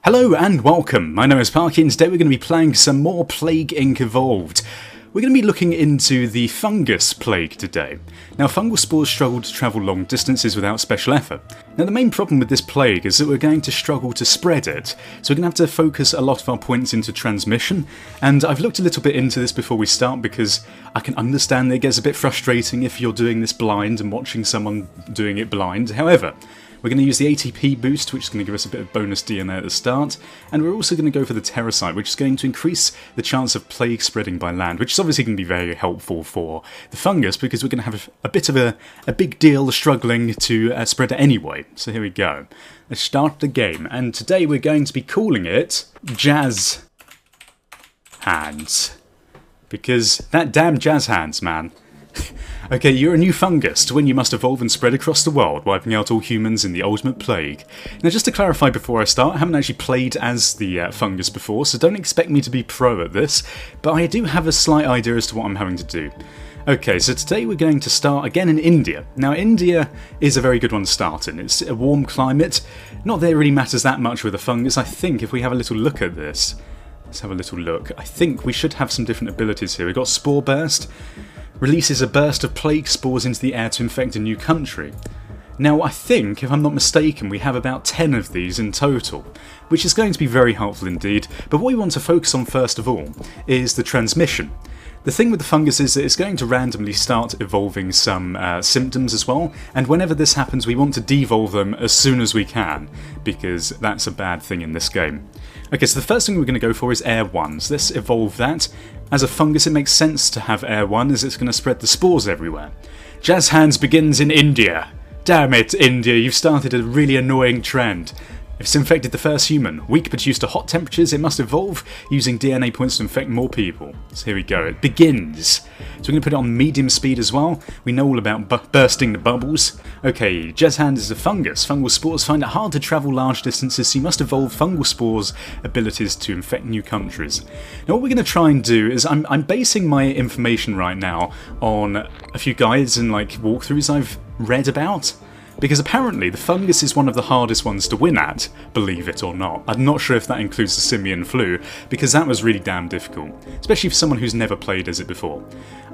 Hello and welcome, my name is Parky and today we're going to be playing some more Plague Inc. Evolved. We're going to be looking into the Fungus plague today. Now fungal spores struggle to travel long distances without special effort. Now the main problem with this plague is that we're going to struggle to spread it, so we're going to have to focus a lot of our points into transmission, and I've looked a little bit into this before we start because I can understand that it gets a bit frustrating if you're doing this blind and watching someone doing it blind. However, we're going to use the ATP boost, which is going to give us a bit of bonus DNA at the start, and we're also going to go for the Terracite, which is going to increase the chance of plague spreading by land, which is obviously going to be very helpful for the fungus because we're going to have a bit of a big deal struggling to spread it anyway. So here we go. Let's start the game, and today we're going to be calling it Jazz Hands, because that damn Jazz Hands, man. Okay, you're a new fungus. To win you must evolve and spread across the world, wiping out all humans in the ultimate plague. Now just to clarify before I start, I haven't actually played as the fungus before, so don't expect me to be pro at this, but I do have a slight idea as to what I'm having to do. Okay, so today we're going to start again in India. Now India is a very good one to start in. It's a warm climate. Not that it really matters that much with a fungus. I think if we have a little look at this, let's have a little look. I think we should have some different abilities here. We've got Spore Burst. Releases a burst of plague spores into the air to infect a new country. Now I think, if I'm not mistaken, we have about 10 of these in total, which is going to be very helpful indeed, but what we want to focus on first of all is the transmission. The thing with the fungus is that it's going to randomly start evolving some symptoms as well, and whenever this happens we want to devolve them as soon as we can, because that's a bad thing in this game. Okay, so the first thing we're going to go for is Air 1, so let's evolve that. As a fungus it makes sense to have Air 1 as it's going to spread the spores everywhere. Jazz Hands begins in India. Damn it, India, you've started a really annoying trend. If it's infected the first human, weak but used to hot temperatures, it must evolve using DNA points to infect more people. So here we go, it begins. So we're going to put it on medium speed as well. We know all about bursting the bubbles. Okay, Jazz Hand is a fungus. Fungal spores find it hard to travel large distances, so you must evolve fungal spores' abilities to infect new countries. Now what we're going to try and do is, I'm basing my information right now on a few guides and like walkthroughs I've read about. Because apparently the fungus is one of the hardest ones to win at, believe it or not. I'm not sure if that includes the simian flu, because that was really damn difficult, especially for someone who's never played as it before.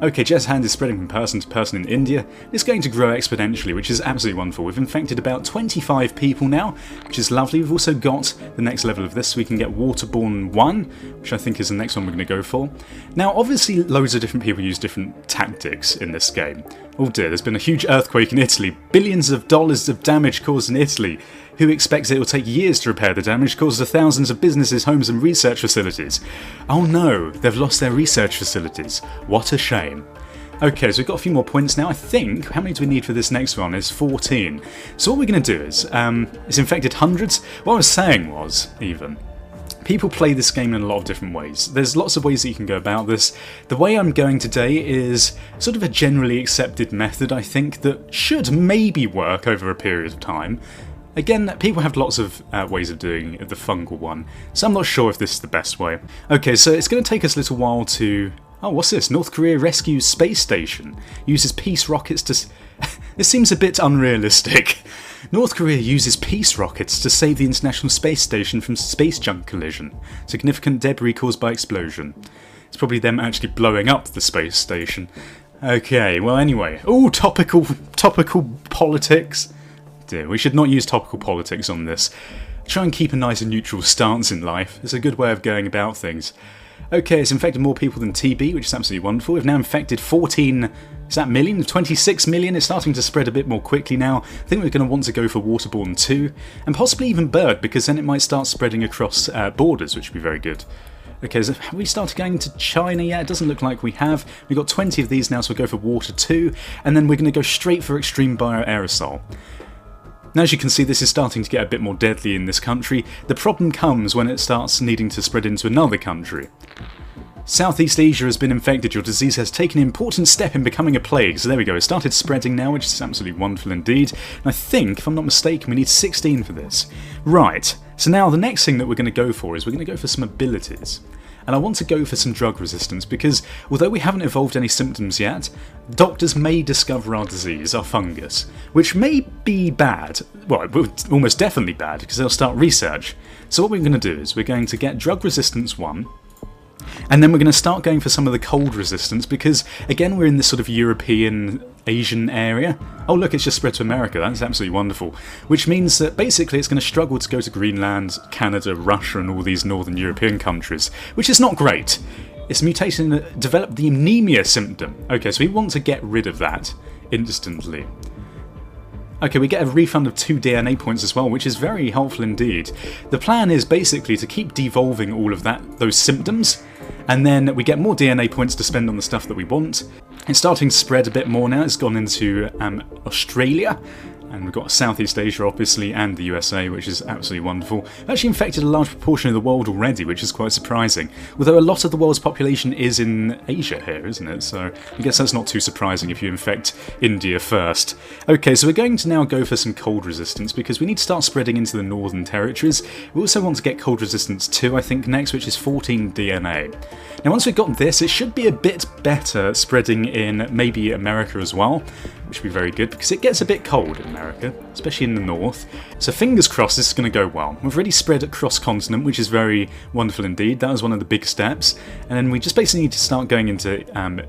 Okay, Jazz Hand is spreading from person to person in India. It's going to grow exponentially, which is absolutely wonderful. We've infected about 25 people now, which is lovely. We've also got the next level of this, so we can get Waterborne 1, which I think is the next one we're going to go for. Now, obviously, loads of different people use different tactics in this game. Oh dear, there's been a huge earthquake in Italy. Billions of dollars of damage caused in Italy. Who expects it will take years to repair the damage caused to thousands of businesses, homes and research facilities? Oh no, they've lost their research facilities. What a shame. Okay, so we've got a few more points now. I think, how many do we need for this next one? Is 14. So what we're going to do is, it's infected hundreds. What I was saying was, even, people play this game in a lot of different ways. There's lots of ways that you can go about this. The way I'm going today is sort of a generally accepted method, I think, that should maybe work over a period of time. Again, people have lots of ways of doing the fungal one, so I'm not sure if this is the best way. Okay, so it's going to take us a little while to... Oh, what's this? North Korea rescues space station. Uses peace rockets to... This seems a bit unrealistic. North Korea uses peace rockets to save the International Space Station from space junk collision. Significant debris caused by explosion. It's probably them actually blowing up the space station. Okay, well anyway. Ooh, topical politics. Dear, we should not use topical politics on this. Try and keep a nice and neutral stance in life. It's a good way of going about things. Okay, it's infected more people than TB, which is absolutely wonderful. We've now infected 14... Is that million? 26 million? It's starting to spread a bit more quickly now. I think we're going to want to go for Waterborne 2, and possibly even Bird, because then it might start spreading across borders, which would be very good. Okay, so have we started going to China yet? It doesn't look like we have. We've got 20 of these now, so we'll go for Water 2, and then we're going to go straight for Extreme Bioaerosol. Now as you can see, this is starting to get a bit more deadly in this country. The problem comes when it starts needing to spread into another country. Southeast Asia has been infected. Your disease has taken an important step in becoming a plague. So there we go. It started spreading now, which is absolutely wonderful indeed. And I think, if I'm not mistaken, we need 16 for this. Right. So now the next thing that we're going to go for is we're going to go for some abilities. And I want to go for some drug resistance because although we haven't evolved any symptoms yet, doctors may discover our disease, our fungus, which may be bad. Well, almost definitely bad because they'll start research. So what we're going to do is we're going to get drug resistance 1. And then we're going to start going for some of the cold resistance because, again, we're in this sort of European, Asian area. Oh look, it's just spread to America. That's absolutely wonderful. Which means that basically it's going to struggle to go to Greenland, Canada, Russia and all these northern European countries, which is not great. It's mutating and developed the anemia symptom. Okay, so we want to get rid of that instantly. Okay, we get a refund of 2 DNA points as well, which is very helpful indeed. The plan is basically to keep devolving all of those symptoms, and then we get more DNA points to spend on the stuff that we want. It's starting to spread a bit more now. It's gone into Australia, and we've got Southeast Asia obviously, and the USA, which is absolutely wonderful. It's actually infected a large proportion of the world already, which is quite surprising. Although a lot of the world's population is in Asia here, isn't it? So I guess that's not too surprising if you infect India first. Okay, so we're going to now go for some cold resistance because we need to start spreading into the northern territories. We also want to get cold resistance 2, I think, next, which is 14 DNA. Now once we've got this, it should be a bit better spreading in maybe America as well, which would be very good because it gets a bit cold in America, especially in the north. So fingers crossed this is going to go well. We've already spread across continent, which is very wonderful indeed. That was one of the big steps. And then we just basically need to start going into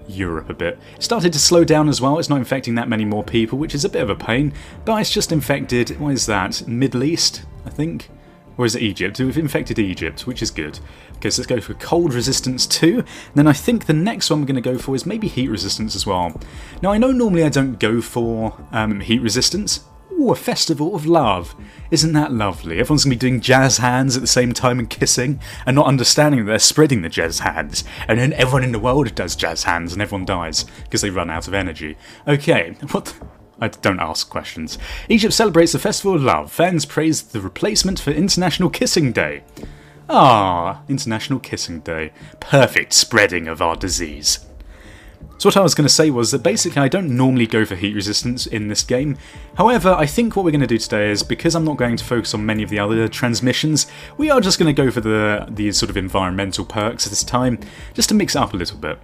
Europe a bit. It started to slow down as well. It's not infecting that many more people, which is a bit of a pain. But it's just infected, what is that, Middle East, I think? Or is it Egypt? We've infected Egypt, which is good. Okay, so let's go for cold resistance 2. And then I think the next one we're going to go for is maybe heat resistance as well. Now I know normally I don't go for heat resistance. Ooh, a festival of love. Isn't that lovely? Everyone's going to be doing jazz hands at the same time and kissing and not understanding that they're spreading the jazz hands. And then everyone in the world does jazz hands and everyone dies because they run out of energy. Okay, what... I don't ask questions. Egypt celebrates the Festival of Love. Fans praise the replacement for International Kissing Day. Ah, International Kissing Day. Perfect spreading of our disease. So what I was going to say was that basically I don't normally go for heat resistance in this game. However, I think what we're going to do today is, because I'm not going to focus on many of the other transmissions, we are just going to go for these sort of environmental perks this time, just to mix it up a little bit.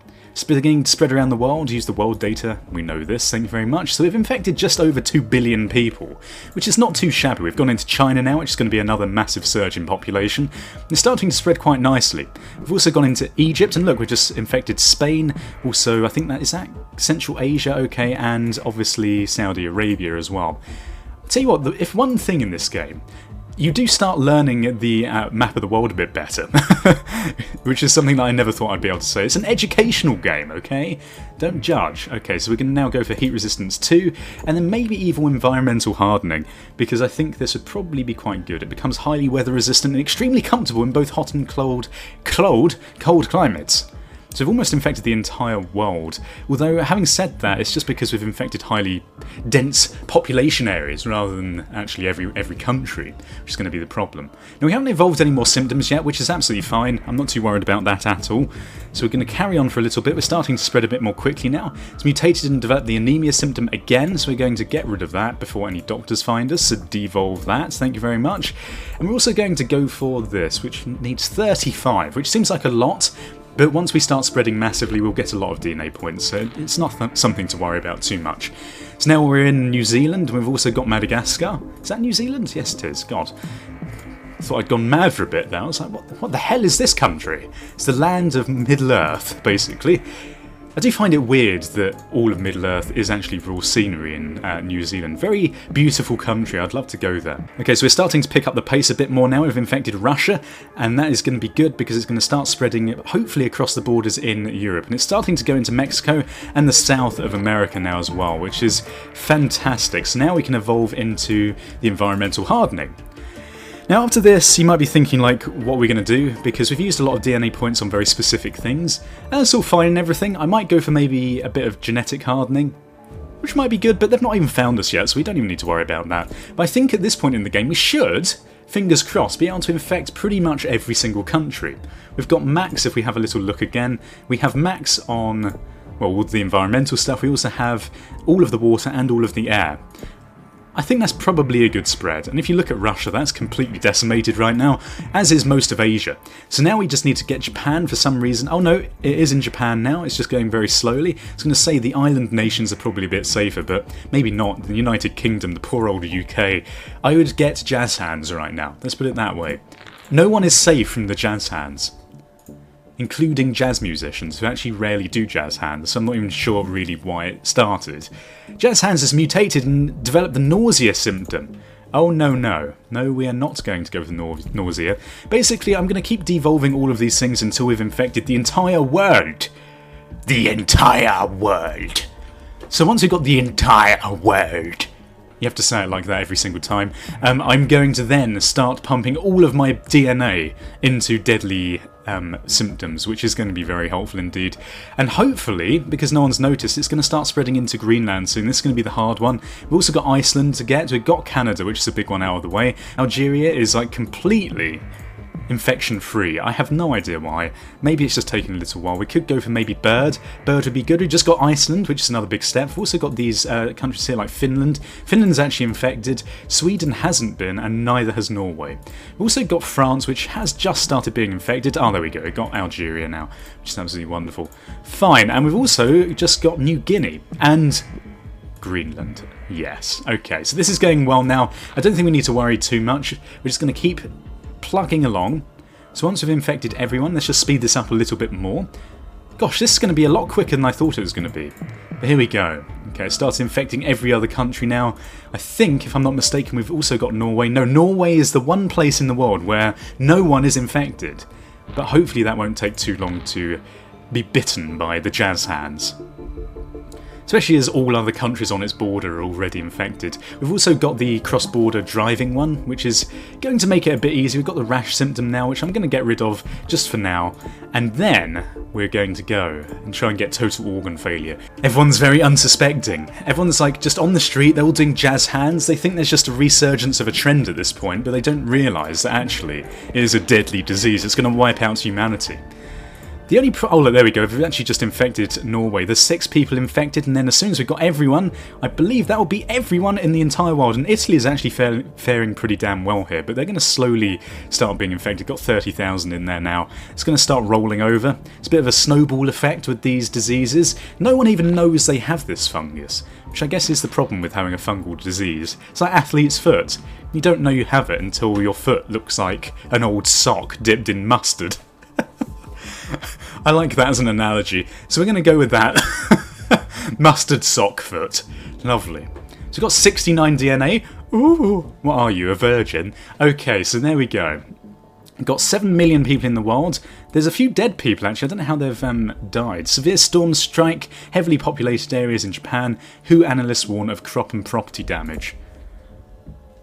Beginning to spread around the world, use the world data, we know this, thank you very much. So we've infected just over 2 billion people, which is not too shabby. We've gone into China now, which is going to be another massive surge in population. It's starting to spread quite nicely. We've also gone into Egypt, and look, we've just infected Spain, also I think is that Central Asia, okay, and obviously Saudi Arabia as well. I'll tell you what, if one thing in this game, you do start learning the map of the world a bit better, which is something that I never thought I'd be able to say. It's an educational game, okay? Don't judge. Okay, so we can now go for heat resistance 2, and then maybe even environmental hardening, because I think this would probably be quite good. It becomes highly weather resistant and extremely comfortable in both hot and cold climates. So we've almost infected the entire world. Although, having said that, it's just because we've infected highly dense population areas rather than actually every country, which is going to be the problem. Now, we haven't evolved any more symptoms yet, which is absolutely fine. I'm not too worried about that at all. So we're going to carry on for a little bit. We're starting to spread a bit more quickly now. It's mutated and developed the anemia symptom again, so we're going to get rid of that before any doctors find us, so devolve that. Thank you very much. And we're also going to go for this, which needs 35, which seems like a lot. But once we start spreading massively, we'll get a lot of DNA points, so it's not something to worry about too much. So now we're in New Zealand, and we've also got Madagascar. Is that New Zealand? Yes, it is. God. I thought I'd gone mad for a bit there. I was like, what the hell is this country? It's the land of Middle-earth, basically. I do find it weird that all of Middle-earth is actually raw scenery in New Zealand. Very beautiful country, I'd love to go there. Okay, so we're starting to pick up the pace a bit more now. We've infected Russia, and that is going to be good because it's going to start spreading, hopefully, across the borders in Europe. And it's starting to go into Mexico and the south of America now as well, which is fantastic. So now we can evolve into the environmental hardening. Now after this, you might be thinking like, what are we going to do? Because we've used a lot of DNA points on very specific things, and it's all fine and everything. I might go for maybe a bit of genetic hardening, which might be good, but they've not even found us yet, so we don't even need to worry about that. But I think at this point in the game, we should fingers crossed, be able to infect pretty much every single country. We've got max, if we have a little look again, we have max on, well, all the environmental stuff. We also have all of the water and all of the air. I think that's probably a good spread, and if you look at Russia, that's completely decimated right now, as is most of Asia. So now we just need to get Japan for some reason. Oh no, it is in Japan now, it's just going very slowly. I was going to say the island nations are probably a bit safer, but maybe not. The United Kingdom, the poor old UK. I would get jazz hands right now, let's put it that way. No one is safe from the jazz hands, including jazz musicians who actually rarely do jazz hands, so I'm not even sure really why it started. Jazz hands has mutated and developed the nausea symptom. Oh no, we are not going to go for nausea. Basically, I'm going to keep devolving all of these things until we've infected the entire world. The entire world. So once we've got the entire world, you have to say it like that every single time, I'm going to then start pumping all of my DNA into deadly symptoms, which is going to be very helpful indeed. And hopefully, because no one's noticed, it's going to start spreading into Greenland soon. This is going to be the hard one. We've also got Iceland to get. We've got Canada, which is a big one out of the way. Algeria is like completely infection free. I have no idea why. Maybe it's just taking a little while. We could go for maybe Bird. Bird would be good. We just got Iceland, which is another big step. We've also got these countries here like Finland. Finland's actually infected. Sweden hasn't been, and neither has Norway. We've also got France, which has just started being infected. Oh, there we go. We've got Algeria now, which is absolutely wonderful. Fine. And we've also just got New Guinea and Greenland. Yes. Okay, so this is going well now. I don't think we need to worry too much. We're just going to keep plugging along. So once we've infected everyone, let's just speed this up a little bit more. Gosh, this is going to be a lot quicker than I thought it was going to be. But here we go. Okay, it starts infecting every other country now. I think, if I'm not mistaken, we've also got Norway. No, Norway is the one place in the world where no one is infected. But hopefully that won't take too long to be bitten by the jazz hands. Especially as all other countries on its border are already infected. We've also got the cross-border driving one, which is going to make it a bit easier. We've got the rash symptom now, which I'm going to get rid of just for now. And then we're going to go and try and get total organ failure. Everyone's very unsuspecting. Everyone's like just on the street, they're all doing jazz hands. They think there's just a resurgence of a trend at this point, but they don't realise that actually it is a deadly disease. It's going to wipe out humanity. The only oh look, there we go, we've actually just infected Norway. There's 6 people infected, and then as soon as we've got everyone, I believe that will be everyone in the entire world. And Italy is actually faring pretty damn well here, but they're going to slowly start being infected. Got 30,000 in there now. It's going to start rolling over. It's a bit of a snowball effect with these diseases. No one even knows they have this fungus, which I guess is the problem with having a fungal disease. It's like athlete's foot. You don't know you have it until your foot looks like an old sock dipped in mustard. I like that as an analogy, so we're going to go with that. Mustard sock foot. Lovely. So we've got 69 DNA. Ooh, what are you, a virgin? Okay, so there we go. We've got 7 million people in the world. There's a few dead people actually, I don't know how they've died. Severe storms strike heavily populated areas in Japan. WHO analysts warn of crop and property damage.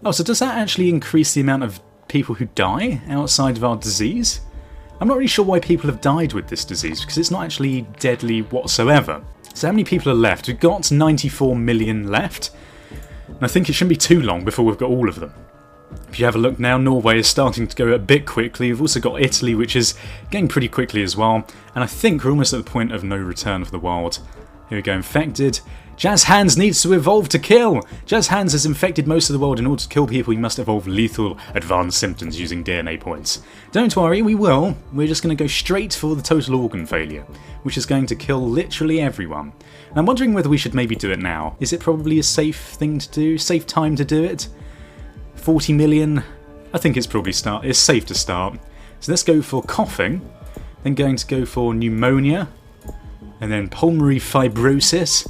Oh, so does that actually increase the amount of people who die outside of our disease? I'm not really sure why people have died with this disease, because it's not actually deadly whatsoever. So how many people are left? We've got 94 million left, and I think it shouldn't be too long before we've got all of them. If you have a look now, Norway is starting to go a bit quickly. We've also got Italy, which is going pretty quickly as well, and I think we're almost at the point of no return for the world. Here we go, infected. Jazz Hands needs to evolve to kill! Jazz Hands has infected most of the world. In order to kill people, you must evolve lethal advanced symptoms using DNA points. Don't worry, we will. We're just going to go straight for the total organ failure, which is going to kill literally everyone. And I'm wondering whether we should maybe do it now. Is it probably a safe thing to do? Safe time to do it? 40 million? I think it's probably it's safe to start. So let's go for coughing, then going to go for pneumonia, and then pulmonary fibrosis.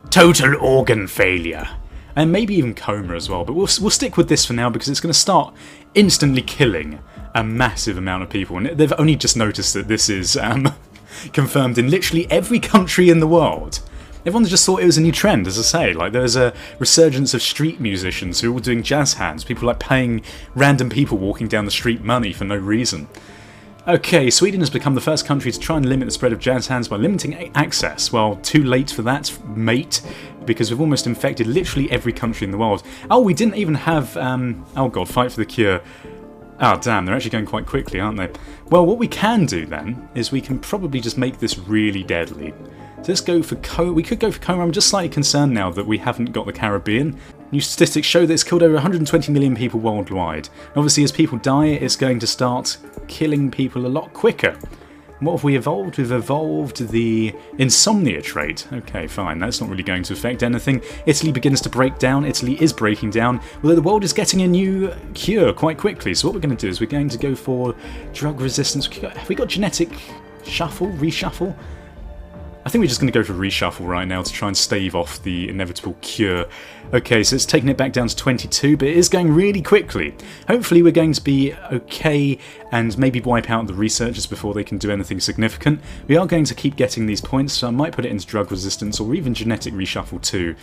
Total organ failure. And maybe even coma as well, but we'll stick with this for now because it's going to start instantly killing a massive amount of people. And they've only just noticed that this is confirmed in literally every country in the world. Everyone just thought it was a new trend, as I say. Like, there's a resurgence of street musicians who are all doing jazz hands. People like paying random people walking down the street money for no reason. Okay, Sweden has become the first country to try and limit the spread of jazz hands by limiting access. Well, too late for that, mate, because we've almost infected literally every country in the world. Oh, we didn't even have, oh god, Fight for the Cure. Oh damn, they're actually going quite quickly, aren't they? Well, what we can do then is we can probably just make this really deadly. So let's go for we could go for Coma. I'm just slightly concerned now that we haven't got the Caribbean. New statistics show that it's killed over 120 million people worldwide. Obviously, as people die, it's going to start killing people a lot quicker. What have we evolved? We've evolved the insomnia trait. Okay, fine, that's not really going to affect anything. Italy begins to break down. Italy is breaking down, although the world is getting a new cure quite quickly. So what we're going to do is we're going to go for drug resistance. Have we got genetic reshuffle? I think we're just going to go for reshuffle right now to try and stave off the inevitable cure. Okay, so it's taking it back down to 22, but it is going really quickly. Hopefully we're going to be okay and maybe wipe out the researchers before they can do anything significant. We are going to keep getting these points, so I might put it into drug resistance or even genetic reshuffle too.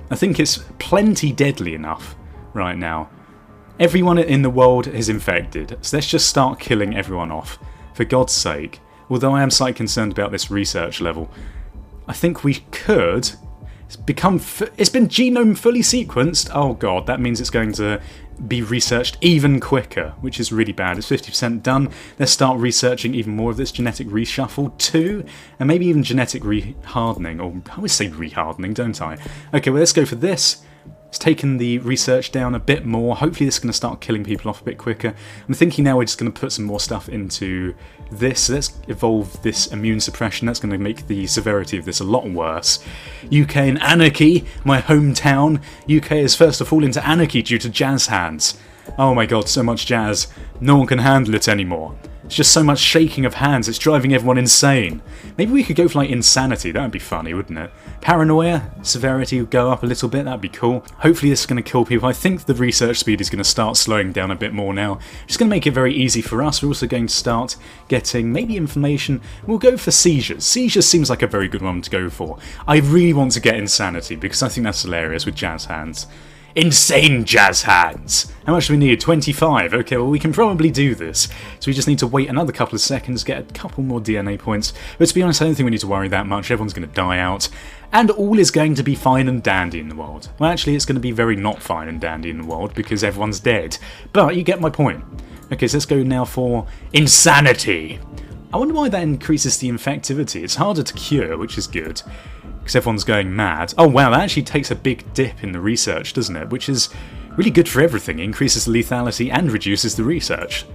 I think it's plenty deadly enough right now. Everyone in the world is infected, so let's just start killing everyone off, for God's sake. Although I am slightly concerned about this research level. I think we could it's been genome fully sequenced. Oh god, that means it's going to be researched even quicker, which is really bad. It's 50% done. Let's start researching even more of this genetic reshuffle too, and maybe even genetic rehardening, or I always say rehardening, don't I? Okay, well let's go for this. It's taken the research down a bit more. Hopefully this is going to start killing people off a bit quicker. I'm thinking now we're just going to put some more stuff into this. So let's evolve this immune suppression. That's going to make the severity of this a lot worse. UK and anarchy, my hometown. UK is first to fall into anarchy due to jazz hands. Oh my god, so much jazz. No one can handle it anymore. It's just so much shaking of hands, it's driving everyone insane. Maybe we could go for like insanity, that would be funny, wouldn't it? Paranoia, severity would go up a little bit, that'd be cool. Hopefully this is going to kill people. I think the research speed is going to start slowing down a bit more now. It's going to make it very easy for us. We're also going to start getting maybe information. We'll go for seizures. Seizures seems like a very good one to go for. I really want to get insanity because I think that's hilarious with jazz hands. Insane jazz hands! How much do we need? 25. Okay, well we can probably do this. So we just need to wait another couple of seconds, get a couple more DNA points. But to be honest, I don't think we need to worry that much. Everyone's going to die out. And all is going to be fine and dandy in the world. Well, actually, it's going to be very not fine and dandy in the world because everyone's dead. But you get my point. Okay, so let's go now for insanity. I wonder why that increases the infectivity. It's harder to cure, which is good. Because everyone's going mad. Oh wow, that actually takes a big dip in the research, doesn't it? Which is really good for everything. It increases the lethality and reduces the research.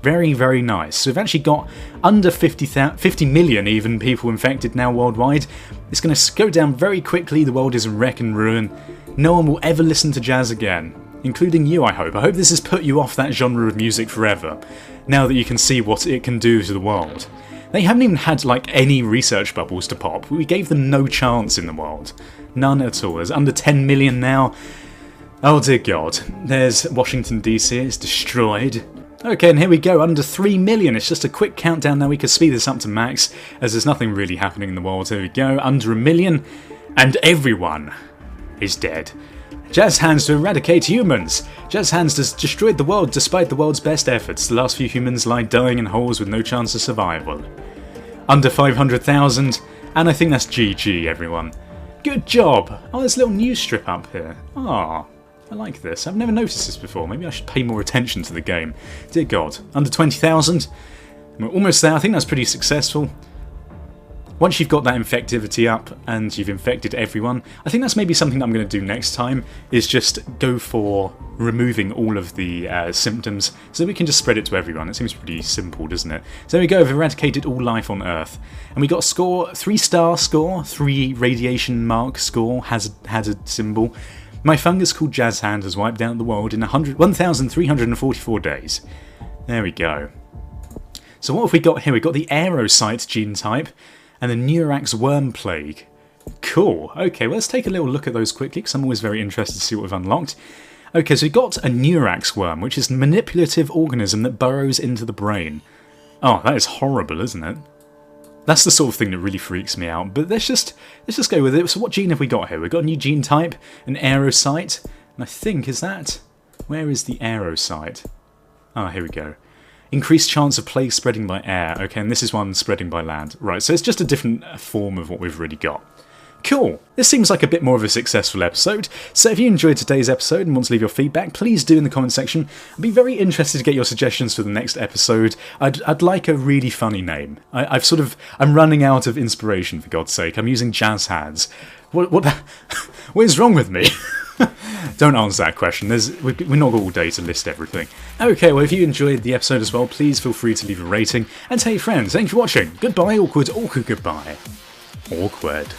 Very, very nice. So we've actually got under 50 million even people infected now worldwide. It's going to go down very quickly. The world is in wreck and ruin. No one will ever listen to jazz again. Including you, I hope. I hope this has put you off that genre of music forever. Now that you can see what it can do to the world. They haven't even had like any research bubbles to pop. We gave them no chance in the world. None at all. There's under 10 million now. Oh dear god. There's Washington DC. It's destroyed. Okay, and here we go. Under 3 million. It's just a quick countdown now. We can speed this up to max as there's nothing really happening in the world. Here we go. Under 1 million. And everyone is dead. Jazz hands to eradicate humans! Jazz hands has destroyed the world despite the world's best efforts. The last few humans lie dying in holes with no chance of survival. Under 500,000, and I think that's GG, everyone. Good job! Oh, there's a little news strip up here. Ah, I like this. I've never noticed this before. Maybe I should pay more attention to the game. Dear God. Under 20,000. We're almost there. I think that's pretty successful. Once you've got that infectivity up and you've infected everyone, I think that's maybe something that I'm going to do next time, is just go for removing all of the symptoms so we can just spread it to everyone. It seems pretty simple, doesn't it? So there we go, we've eradicated all life on Earth. And we got a score, 3-star score, 3 radiation mark score, hazard symbol. My fungus called Jazz Hand has wiped out the world in 1,344 days. There we go. So what have we got here? We've got the aerocyte gene type. And the Neurax worm plague. Cool. Okay, well, let's take a little look at those quickly, because I'm always very interested to see what we've unlocked. Okay, so we've got a Neurax worm, which is a manipulative organism that burrows into the brain. Oh, that is horrible, isn't it? That's the sort of thing that really freaks me out. But let's just go with it. So what gene have we got here? We've got a new gene type, an aerocyte. And I think, is that... Where is the aerocyte? Ah, here we go. Increased chance of plague spreading by air. Okay, and this is one spreading by land. Right, so it's just a different form of what we've already got. Cool. This seems like a bit more of a successful episode, so if you enjoyed today's episode and want to leave your feedback, please do in the comment section. I'd be very interested to get your suggestions for the next episode. I'd like a really funny name. I'm running out of inspiration, for God's sake. I'm using jazz hands. What is wrong with me? Don't answer that question. We're not got all day to list everything. Okay, well, if you enjoyed the episode as well, please feel free to leave a rating. And tell your friends. Thanks for watching. Goodbye, awkward, goodbye. Awkward.